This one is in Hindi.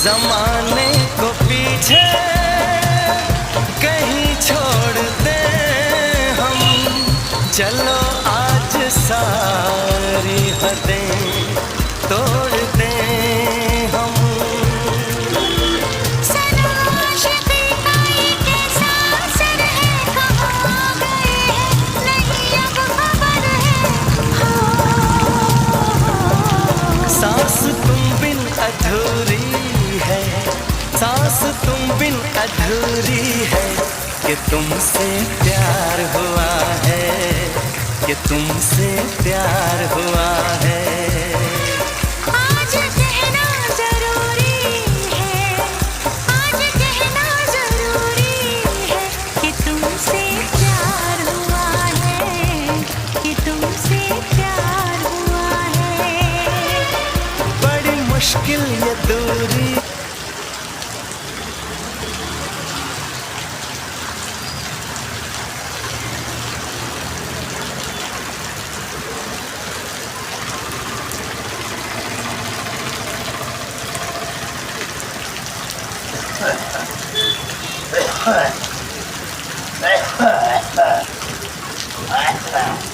जमाने को पीछे कहीं छोड़ दे हम, चलो आज सारी हदें तोड़ दे हम। आशिकी का ये कैसा असर है, कहाँ गए हैं नहीं अब खबर है। सांस तुम बिन अधूरी है, सांस तुम बिन अधूरी है, कि तुमसे प्यार हुआ है, कि तुमसे प्यार हुआ है। आज कहना जरूरी है, आज कहना जरूरी है, कि तुमसे प्यार हुआ है, कि तुमसे प्यार हुआ है। बड़ी मुश्किल ये दूरी, Hey!